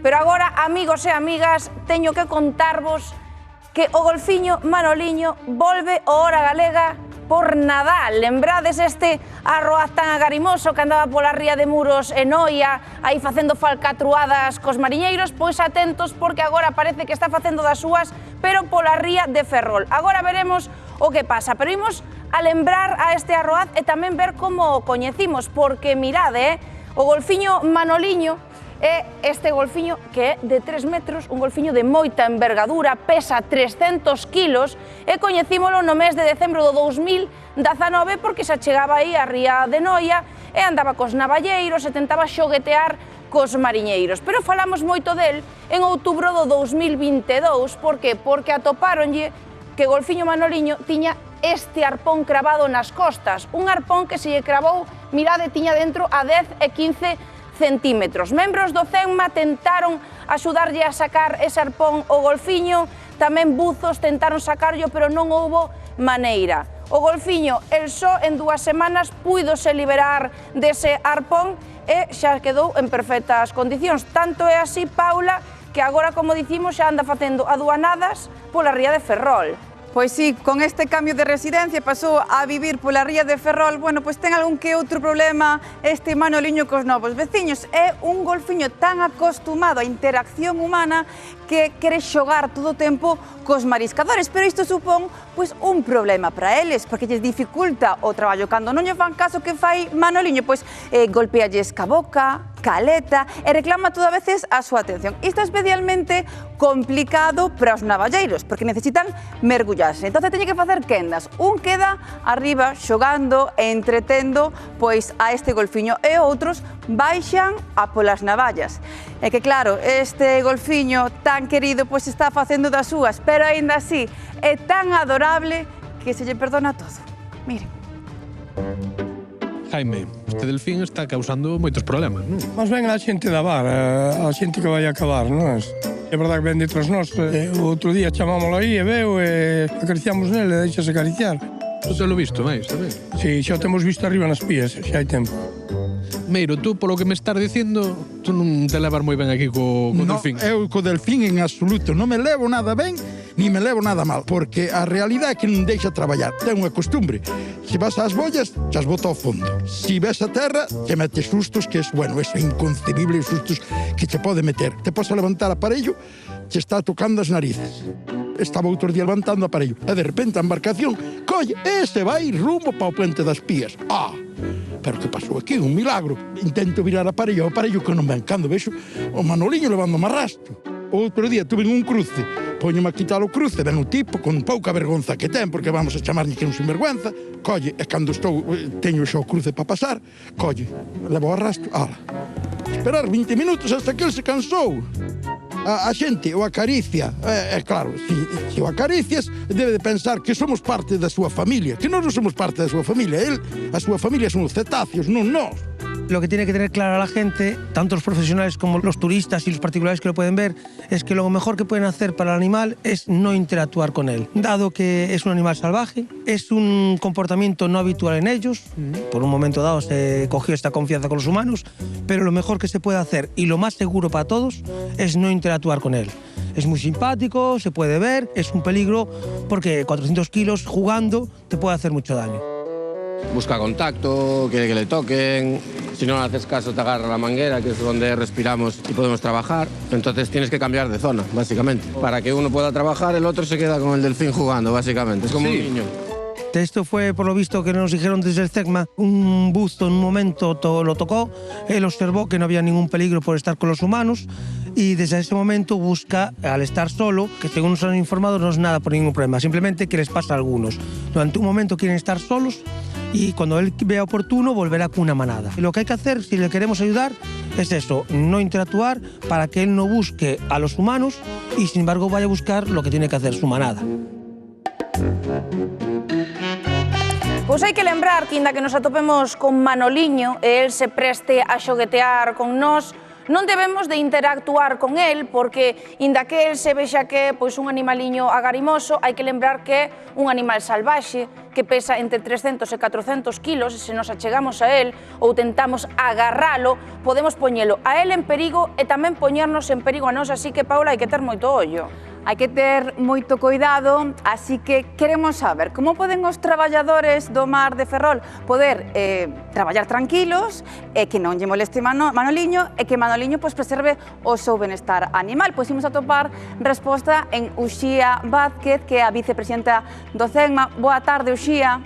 Pero agora, amigos e amigas, teño que contarvos que o golfiño Manoliño volve ao Hora Galega por Nadal. Lembrades este arroaz tan agarimoso que andaba pola ría de Muros e Noia, aí facendo falcatruadas cos mariñeiros? Pois atentos, porque agora parece que está facendo das súas, pero pola ría de Ferrol. Agora veremos o que pasa, pero imos a lembrar a este arroaz e tamén ver como o coñecimos, porque mirade, o golfiño Manoliño é este golfiño que é de 3 metros, un golfiño de moita envergadura, pesa 300 kilos e coñecímolo no mes de decembro do 2019 porque xa chegaba aí a ría de Noia e andaba cos navalleiros e tentaba xoguetear cos mariñeiros. Pero falamos moito del en outubro do 2022, por que? Porque atopáronlle que o golfiño Manoliño tiña este arpón cravado nas costas, un arpón que se lle cravou, mirade, tiña dentro a 10 e 15 centímetros. Membros do CENMA tentaron axudarlle a sacar ese arpón o golfiño, tamén buzos tentaron sacarlo, pero non houbo maneira. O golfiño, el só en 2 semanas puidose liberar dese arpón e xa quedou en perfectas condicións. Tanto é así, Paula, que agora, como dicimos, xa anda facendo aduanadas pola ría de Ferrol. Pois sí, con este cambio de residencia pasou a vivir pola ría de Ferrol. Bueno, pois ten algún que outro problema este Manoliño cos novos veciños. É un golfiño tan acostumado á interacción humana que quere xogar todo o tempo cos mariscadores, pero isto supón pois un problema para eles, porque lles dificulta o traballo. Cando non lle fan caso que fai Manoliño, pois golpealles ca boca, caleta e reclama todas veces a súa atención. Isto é especialmente complicado para os navalleiros, porque necesitan mergullarse. Entón, teñen que facer quendas. Un queda arriba xogando e entretendo pois a este golfiño e outros baixan a polas navallas. É que claro, este golfiño tan querido pois está facendo das súas, pero aínda así é tan adorable que se lle perdona todo. Miren. Jaime, este delfín está causando moitos problemas, non? Mas ben a xente da bar, a xente que vai a acabar, non? É verdade que ven detrás nós. O outro día chamámoslo aí e veo e acariciamos nele e deixase acariciar. Xa lo visto máis, tamén? Si, xa o temos visto arriba nas pías, xa hai tempo. Meiro, tú, polo que me estás dicindo, tú non te levas moi ben aquí co delfín. Eu co delfín en absoluto non me levo nada ben, ni me levo nada mal, porque a realidade é que non deixa traballar. Ten unha costumbre. Se vas ás bollas, xas bota ao fondo. Se ves a terra, te metes sustos, que é, bueno, é inconcebible os sustos que te pode meter. Te podes levantar aparello, te está tocando as narices. Estaba outro día levantando aparello, e de repente a embarcación, colle, e se vai rumbo para o puente das Pías. Pero que pasou aquí? Un milagro. Intento virar aparello, o aparello que non ven. Cando vexo o Manoliño levando-me arrastro. Outro día tuve un cruce, poñome a quitar o cruce, ven o tipo con pouca vergonza que ten, porque vamos a chamarlle que é un sinvergüenza, colle, e cando estou, teño xa o cruce para pasar, colle, levo o arrastro, ala. Esperar 20 minutos hasta que ele se cansou. A xente o acaricia, claro, se o acaricias, debe de pensar que somos parte da súa familia, que nós non somos parte da súa familia, a súa familia son os cetáceos, non nós. Lo que tiene que tener claro la gente, tanto los profesionales como los turistas y los particulares que lo pueden ver, es que lo mejor que pueden hacer para el animal es no interactuar con él. Dado que es un animal salvaje, es un comportamiento no habitual en ellos, por un momento dado se cogió esta confianza con los humanos, pero lo mejor que se puede hacer y lo más seguro para todos es no interactuar con él. Es muy simpático, se puede ver, es un peligro porque 400 kilos jugando te puede hacer mucho daño. Busca contacto, quiere que le toquen, si no le haces caso te agarra la manguera, que es donde respiramos y podemos trabajar. Entonces tienes que cambiar de zona, básicamente. Para que uno pueda trabajar, el otro se queda con el delfín jugando, básicamente. Es como un niño. Esto fue, por lo visto, que nos dijeron desde el CENMA. Un buzo en un momento lo tocó, él observó que no había ningún peligro por estar con los humanos y desde ese momento busca, al estar solo, que según nos han informado no es nada por ningún problema, simplemente que les pasa a algunos. Durante un momento quieren estar solos y cuando él vea oportuno volverá con una manada. Y lo que hay que hacer, si le queremos ayudar, es eso, no interactuar para que él no busque a los humanos y sin embargo vaya a buscar lo que tiene que hacer su manada. Pois hai que lembrar que, inda que nos atopemos con Manoliño e el se preste a xoguetear con nós, non debemos de interactuar con el porque, inda que el se vexa que é un animaliño agarimoso, hai que lembrar que é un animal salvaxe que pesa entre 300 e 400 kilos, e se nos achegamos a él ou tentamos agarralo, podemos poñelo a él en perigo e tamén poñernos en perigo a nós, así que, Paula, hai que ter moito ollo. Hai que ter moito cuidado, así que queremos saber como poden os traballadores do mar de Ferrol poder traballar tranquilos e que non lle moleste Manoliño e que Manoliño preserve o seu benestar animal. Pois imos atopar resposta en Uxía Vázquez, que é a vicepresidenta do CEGMA. Boa tarde, Uxía.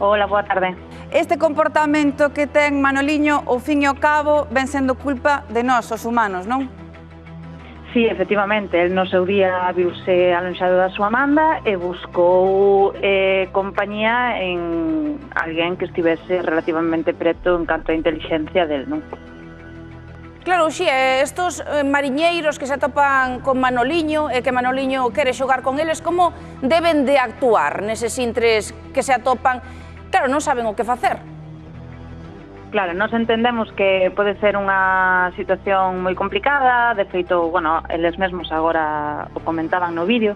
Hola, boa tarde. Este comportamento que ten Manoliño, ao fin e ao cabo, ven sendo culpa de nós, os humanos, non? Sí, efectivamente, el no seu día viuse alonxado da súa manda e buscou compañía en alguén que estivese relativamente preto en canto a inteligencia del, non? Claro, Uxía, estos mariñeiros que se atopan con Manoliño e que Manoliño quere xogar con eles, como deben de actuar neses intres que se atopan? Claro, non saben o que facer. Claro, nós entendemos que pode ser unha situación moi complicada, de feito, bueno, eles mesmos agora o comentaban no vídeo,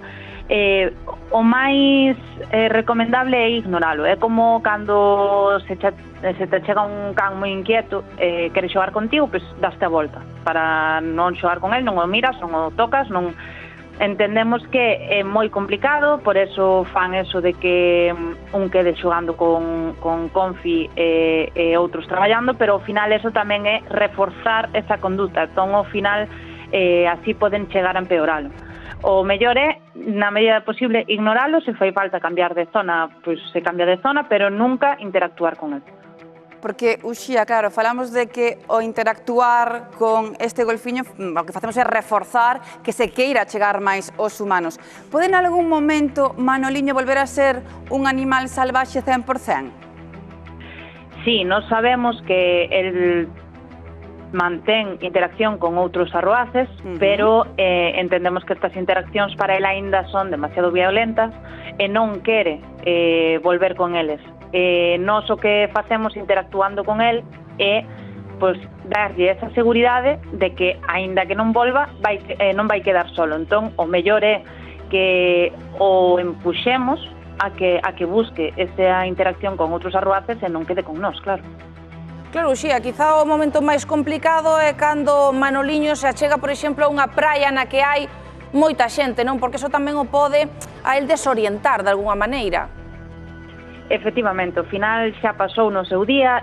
o máis recomendable é ignoralo, é como cando se te chega un can moi inquieto e quere xogar contigo, pois daste a volta, para non xogar con el, non o miras, non o tocas, non... Entendemos que é moi complicado, por eso fan eso de que un quede xogando con Confi e outros traballando, pero ao final eso tamén é reforzar esa conduta, entón ao final así poden chegar a empeoralo. O mellor é, na medida posible, ignoralo, se fai falta cambiar de zona, pois se cambia de zona, pero nunca interactuar con el. Porque, Uxía, claro, falamos de que o interactuar con este golfiño, o que facemos é reforzar que se queira chegar máis aos humanos. Pode en algún momento Manoliño volver a ser un animal salvaxe 100%? Sí, nós sabemos que el mantén interacción con outros arroaces, pero entendemos que estas interaccións para el aínda son demasiado violentas e non quere volver con eles. Nós o que facemos interactuando con el é darlle esa seguridade de que, aínda que non volva, non vai quedar solo. Entón, o mellor é que o empuxemos a que busque esa interacción con outros arroaces e non quede con nós, claro. Claro, Uxía, quizá o momento máis complicado é cando Manoliño se achega, por exemplo, a unha praia na que hai moita xente, non? Porque eso tamén o pode a el desorientar de alguna maneira. Efectivamente, ao final xa pasou no seu día,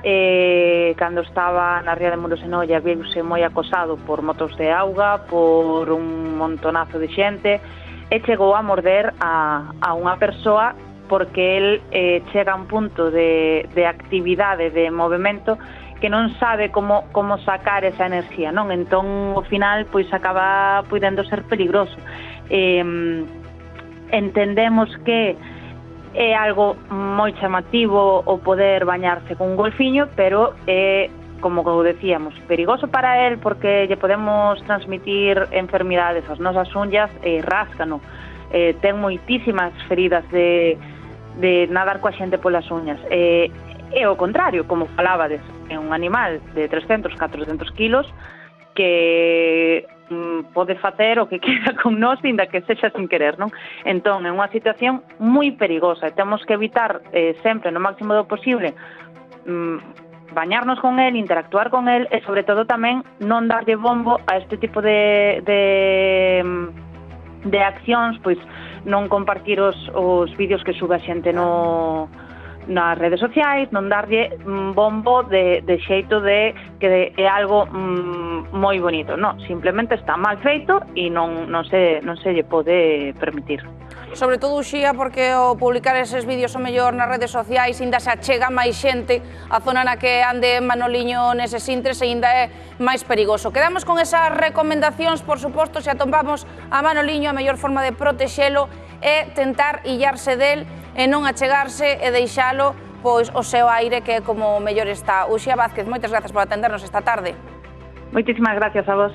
cando estaba na ría de Muros e Noia viuse moi acosado por motos de auga, por un montonazo de xente, e chegou a morder a unha persoa porque el chega a un punto de actividade, de movimento, que non sabe como sacar esa enerxía, non? Entón, ao final, pois acaba podendo ser peligroso. Entendemos que é algo moi chamativo o poder bañarse con un golfiño, pero é, como decíamos, perigoso para él porque lle podemos transmitir enfermidades ás nosas unhas e ráscano. Ten moitísimas feridas de nadar coa xente polas uñas. É o contrario, como falabades, é un animal de 300, 400 kilos que pode facer o que queda con nós, ainda que sexa sin querer, non? Entón, é unha situación moi perigosa e temos que evitar sempre, no máximo do posible, bañarnos con el, interactuar con el e, sobre todo, tamén non darlle bombo a este tipo de accións, pois non compartir os vídeos que sube a xente nas redes sociais, non darlle bombo de xeito de que é algo moi bonito. Non, simplemente está mal feito e non se lle pode permitir. Sobre todo, Uxía, porque ao publicar eses vídeos o mellor nas redes sociais ainda se achega máis xente a zona na que ande Manoliño neses intres e ainda é máis perigoso. Quedamos con esas recomendacións, por suposto, se atopamos a Manoliño, a mellor forma de protexelo é tentar illarse del e non achegarse e deixalo pois o seu aire, que é como mellor está. Uxía Vázquez, moitas grazas por atendernos esta tarde. Moitísimas gracias a vos.